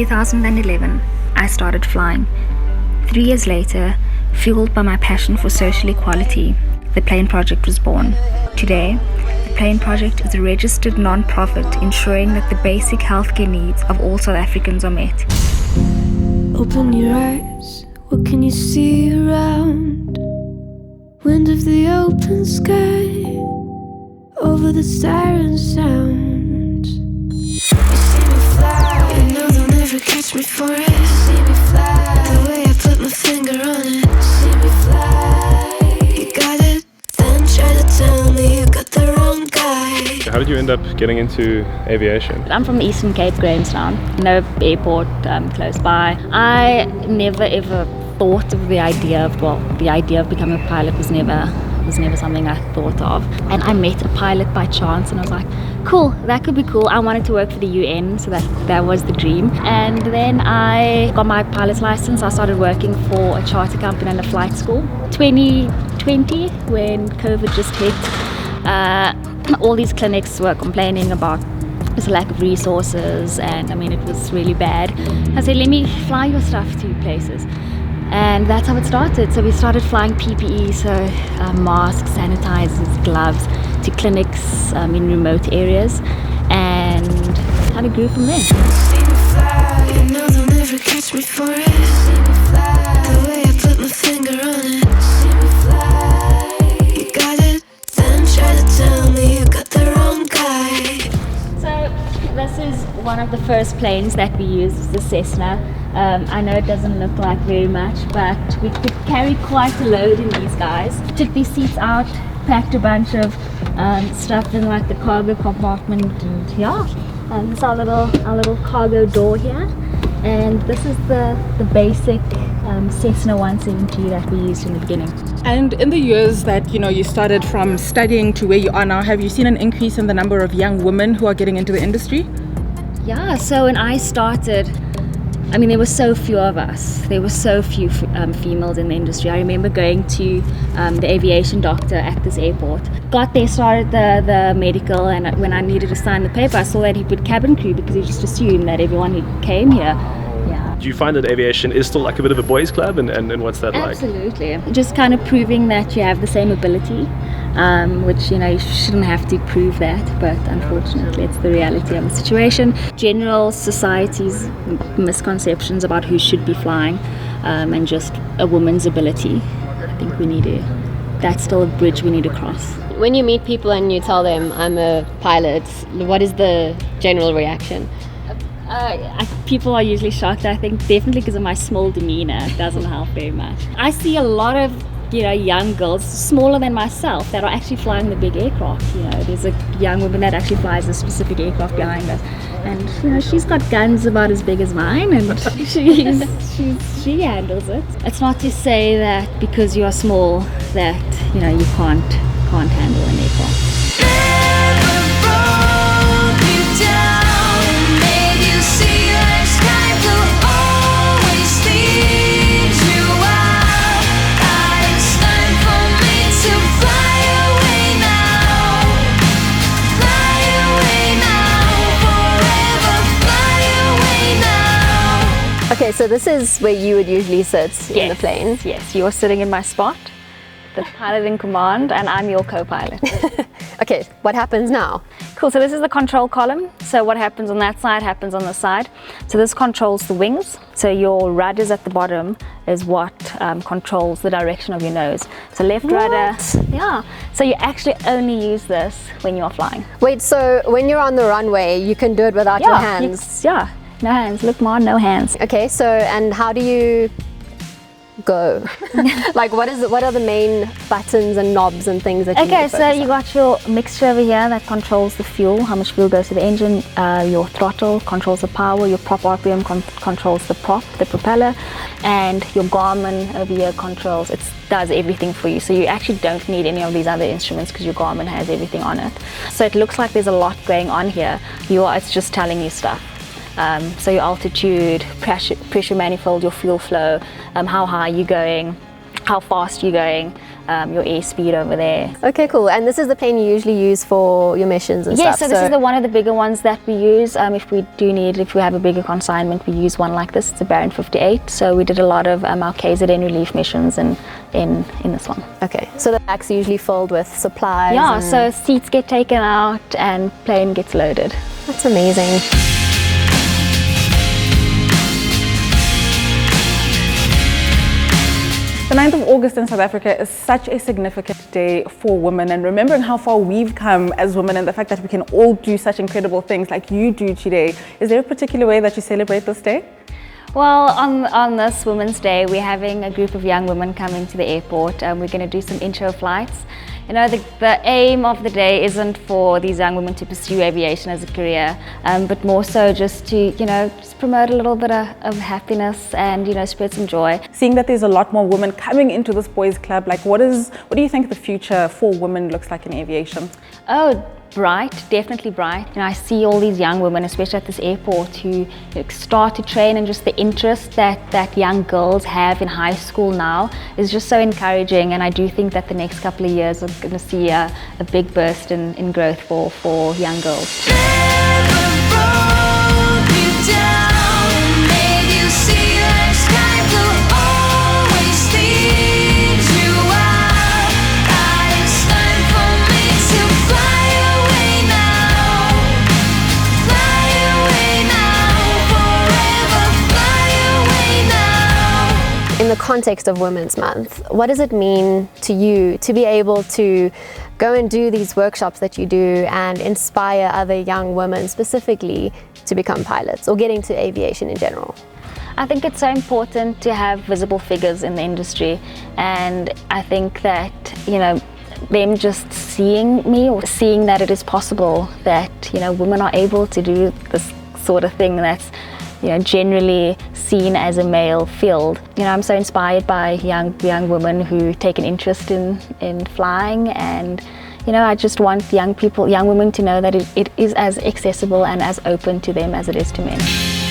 2011, I started flying. 3 years later, fueled by my passion for social equality, the Plane Project was born. Today, the Plane Project is a registered non-profit ensuring that the basic healthcare needs of all South Africans are met. Open your eyes, what can you see around? Wind of the open sky, over the siren sound. You see me fly, you know they'll never catch me for it. You see me fly, the way I put my finger on it. You see me fly, you got it, then try to tell me you got the wrong guy. How did you end up getting into aviation? I'm from Eastern Cape, Grahamstown. No airport close by. I never ever thought of the idea of becoming a pilot was never something I thought of. And I met a pilot by chance and I was like, cool, that could be cool. I wanted to work for the UN, so that was the dream. And then I got my pilot's license. I started working for a charter company and a flight school. 2020, when COVID just hit, all these clinics were complaining about this lack of resources, and I mean, it was really bad. I said, let me fly your stuff to places. And that's how it started. So we started flying PPE, so masks, sanitizers, gloves, to clinics in remote areas, and kind of grew from there. See me fly, you know they'll never catch me for it. See me fly, the way I put my finger on it. See me fly, you got it, then try to tell me you got the wrong guy. So this is one of the first planes that we used, the Cessna. I know it doesn't look like very much, but we could carry quite a load in these guys. Took these seats out, packed a bunch of stuff in like the cargo compartment, and yeah, and this is our little cargo door here. And this is the basic Cessna 170 that we used in the beginning. And in the years that you started from studying to where you are now, have you seen an increase in the number of young women who are getting into the industry? Yeah, so when I started, I mean, there were so few of us. There were so few females in the industry. I remember going to the aviation doctor at this airport. Got there, started the medical, and when I needed to sign the paper, I saw that he put cabin crew because he just assumed that everyone who came here. Yeah. Do you find that aviation is still like a bit of a boys' club, and what's that like? Absolutely. Just kind of proving that you have the same ability, which you shouldn't have to prove that, but unfortunately it's the reality of the situation. General society's misconceptions about who should be flying, and just a woman's ability. I think that's still a bridge we need to cross. When you meet people and you tell them I'm a pilot, what is the general reaction? People are usually shocked. I think definitely because of my small demeanor, it doesn't help very much. I see a lot of young girls smaller than myself that are actually flying the big aircraft. There's a young woman that actually flies a specific aircraft behind us, and she's got guns about as big as mine, and she handles it. It's not to say that because you are small that you can't handle an aircraft. Okay, so this is where you would usually sit in the plane. Yes, you're sitting in my spot, the pilot in command, and I'm your co-pilot. Okay, what happens now? Cool, so this is the control column. So what happens on that side happens on this side. So this controls the wings. So your rudders at the bottom is what controls the direction of your nose. So left rudder, yeah. So you actually only use this when you're flying. Wait, so when you're on the runway, you can do it without your hands? No hands. Look, Ma, no hands. Okay, so and how do you go? Like what are the main buttons and knobs and things that you need to focus so you got your mixture over here that controls the fuel, how much fuel goes to the engine, your throttle controls the power, your prop RPM controls the propeller, and your Garmin over here does everything for you. So you actually don't need any of these other instruments because your Garmin has everything on it. So it looks like there's a lot going on here. It's just telling you stuff. So your altitude, pressure manifold, your fuel flow, how high you're going, how fast you're going, your airspeed over there. Okay, cool. And this is the plane you usually use for your missions and Yes, stuff? so this is one of the bigger ones that we use. If we have a bigger consignment, we use one like this. It's a Baron 58. So we did a lot of our KZN relief missions in this one. Okay, so the back's usually filled with supplies? Yeah, so seats get taken out and plane gets loaded. That's amazing. The 9th of August in South Africa is such a significant day for women, and remembering how far we've come as women and the fact that we can all do such incredible things like you do today. Is there a particular way that you celebrate this day? Well, on this Women's Day, we're having a group of young women coming to the airport. We're going to do some intro flights. You know, the aim of the day isn't for these young women to pursue aviation as a career, but more so just to, just promote a little bit of happiness and, spread some joy. Seeing that there's a lot more women coming into this boys club, like what do you think the future for women looks like in aviation? Oh, bright, definitely bright. I see all these young women, especially at this airport, who start to train, and just the interest that young girls have in high school now is just so encouraging. And I do think that the next couple of years are going to see a big burst in growth for young girls. In the context of Women's Month, what does it mean to you to be able to go and do these workshops that you do and inspire other young women specifically to become pilots or get into aviation in general? I think it's so important to have visible figures in the industry, and I think that, them just seeing me or seeing that it is possible that, women are able to do this sort of thing that's generally seen as a male field. I'm so inspired by young women who take an interest in flying, and I just want young women to know that it is as accessible and as open to them as it is to men.